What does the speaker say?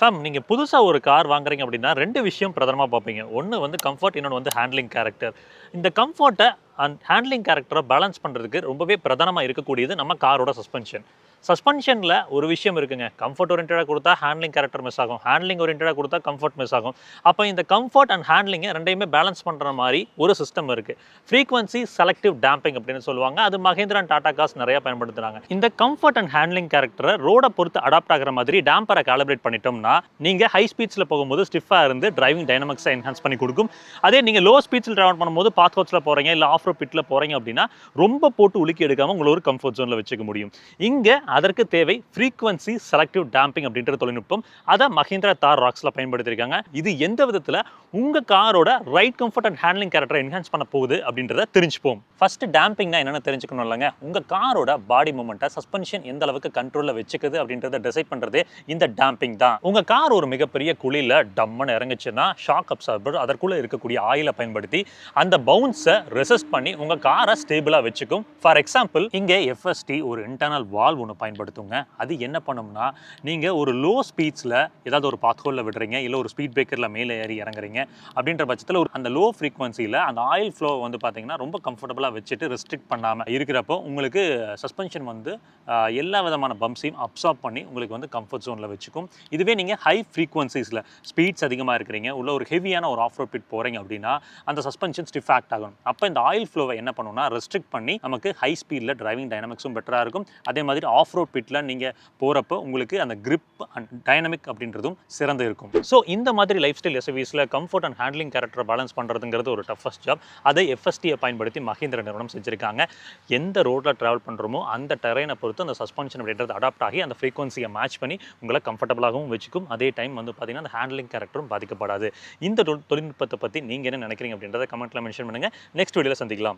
Fame நீங்க புதுசா ஒரு கார் வாங்குறீங்க அப்படின்னா 2 விஷயம் பிரதானமா பார்ப்பீங்க. ஒண்ணு வந்து கம்ஃபோர்ட், இன்னொன்னு வந்து ஹேண்ட்லிங் கேரக்டர். இந்த கம்ஃபோர்ட்ட அண்ட் ஹேண்ட்லிங் கேரக்டர பேலன்ஸ் பண்றதுக்கு ரொம்பவே பிரதானமா இருக்கக்கூடியது நம்ம காரோட சஸ்பென்ஷன். சஸ்பென்ஷன்ல ஒரு விஷயம் இருக்குங்க. கம்ஃபோர்ட் ஓரியன்டடா குடுத்தா ஹேண்ட்லிங் கேரக்டர் மிஸ் ஆகும். ஹேண்ட்லிங் ஓரியன்டடா குடுத்தா கம்ஃபோர்ட் மிஸ் ஆகும். அப்ப இந்த கம்ஃபோர்ட் அண்ட் ஹேண்ட்லிங்க 2யுமே பேலன்ஸ் பண்ற மாரி ஒரு சிஸ்டம் இருக்கு. ஃப்ரீக்வென்சி செலக்டிவ் டேம்பிங் அப்படின்னு சொல்லுவாங்க. அது மஹிந்திரா அண்ட் டாடா கார்ஸ் நிறைய பயன்படுத்துறாங்க. இந்த கம்ஃபோர்ட் அண்ட் ஹேண்ட்லிங் கேரக்டர ரோட பொறுத்து அடாப்ட் ஆகுற மாதிரி டேம்பரை காலிப்ரேட் பண்ணிட்டோம்னா, நீங்க ஹை ஸ்பீட்ஸ்ல போகும்போது ஸ்டிஃபா இருந்து டிரைவிங் டைனமிக்ஸை என்ஹான்ஸ் பண்ணி கொடுக்கும். அதே நீங்க லோ ஸ்பீட்ஸ்ல டிராவல் பண்ணும்போது பாத் ஹவுஸ்ல போறீங்க இல்ல ஆஃப் ரோட் பிட்ல போறீங்க அப்படின்னா ரொம்ப போட்டு உலுக்கி எடுக்காம உங்களை ஒரு கம்ஃபோர்ட் ஜோன்ல வச்சுக்க முடியும். இங்க அதற்கு தேவை ஃப்ரீக்வென்சி செலக்டிவ் டேம்பிங் அப்படின்ற தொழில்நுட்பம். அதை மஹிந்திரா தார் ராக்ஸ்ல பயன்படுத்தியிருக்காங்க. இது எந்த விதத்துல உங்க காரோட ரைட் கம்ஃபர்ட் அண்ட் ஹேண்ட்லிங் கேரக்டரை என்ஹான்ஸ் பண்ண போகுது அப்படின்றத தெரிஞ்சுப்போம். ஃபர்ஸ்ட் டேம்பிங்னா என்னன்னு தெரிஞ்சுக்கணும் இல்லைங்க. உங்க காரோட பாடி மூமெண்ட்டை சஸ்பென்ஷன் எந்த அளவுக்கு கண்ட்ரோல்ல வச்சுக்குது அப்படின்றத டிசைட் பண்றதே இந்த டேம்பிங் தான். உங்க கார் ஒரு மிகப்பெரிய குழியில டம்முன்னு இறங்குச்சுன்னா ஷாக் அப்சார்பர் அதற்குள்ள இருக்கக்கூடிய ஆயிலை பயன்படுத்தி அந்த பவுன்ஸை ரெசிஸ்ட் பண்ணி உங்க காரை ஸ்டேபிளா வச்சுக்கும். ஃபார் எக்ஸாம்பிள் இங்கே எஃப்எஸ்டி ஒரு இன்டர்னல் வால்வ் ஒன்று பயன்படுத்துங்க. அது என்ன பண்ணும்னா, நீங்க ஒரு லோ ஸ்பீட்ஸ்ல ஏதாவது ஒரு பாத் ஹோல்ல விடுறீங்க இல்ல ஒரு ஸ்பீட் பிரேக்கர்ல மேலே ஏறி இறங்குறீங்க அப்படின்ற பட்சத்தில் அந்த லோ ஃப்ரீக்வன்சியில் அந்த ஆயில் ஃப்ளோ வந்து பார்த்தீங்கன்னா ரொம்ப கம்ஃபர்டபுளாக வச்சுட்டு ரெஸ்ட்ரிக்ட் பண்ணாமல் இருக்கிறப்போ உங்களுக்கு சஸ்பென்ஷன் வந்து எல்லா விதமான பம்ப்ஸையும் அப்சார்ப் பண்ணி உங்களுக்கு வந்து கம்ஃபர்ட் ஜோனில் வச்சுக்கும். இதுவே நீங்கள் ஹை ஃப்ரீக்வன்சிஸில் ஸ்பீட்ஸ் அதிகமாக இருக்கிறீங்க உள்ள ஒரு ஹெவியான ஒரு ஆஃப் ரோட் பிட் போகிறீங்க அப்படின்னா அந்த சஸ்பென்ஷன் ஸ்டிஃப் ஆக்ட் ஆகும். அப்போ இந்த ஆயில் ஃப்ளோவை என்ன பண்ணுன்னா ரெஸ்ட்ரிக்ட் பண்ணி நமக்கு ஹை ஸ்பீடில் டிரைவிங் டைனமிக்ஸும் பெட்டராக இருக்கும். அதே மாதிரி ஆஃப் ரோட் பிட்டில் நீங்கள் போகிறப்போ உங்களுக்கு அந்த கிரிப் அண்ட் டைனமிக் அப்படின்றதும் சிறந்து இருக்கும். ஸோ இந்த மாதிரி லைஃப் ஸ்டைல் எஸ்யூவிஸில் கம்ஃபர்ட் அண்ட் ஹேண்ட்லிங் கேரக்டரை பேலன்ஸ் பண்ணுறதுங்கிறது ஒரு டஃபஸ்ட் ஜாப். அதை எஃப்எஸ்டியை பயன்படுத்தி மஹிந்திரா நிறுவனம் செஞ்சுருக்காங்க. எந்த ரோட்டில் ட்ராவல் பண்ணுறோமோ அந்த டெரைனை பொறுத்து அந்த சஸ்பென்ஷன் அப்படின்றது அடாப்ட் ஆகி அந்த ஃப்ரீக்வன்சியை மேட்ச் பண்ணி உங்களை கம்ஃபர்டபுளாகவும் வச்சுக்கும். அதே டைம் வந்து பார்த்தீங்கன்னா அந்த ஹேண்ட்லிங் கேரக்டரும் பாதிக்கப்படாது. இந்த தொழில்நுட்பத்தை பற்றி நீங்கள் என்ன நினைக்கிறீங்க அப்படின்றத கமெண்ட்டில் மென்ஷன் பண்ணுங்கள். நெக்ஸ்ட் வீடியோவில் சந்திக்கலாம்.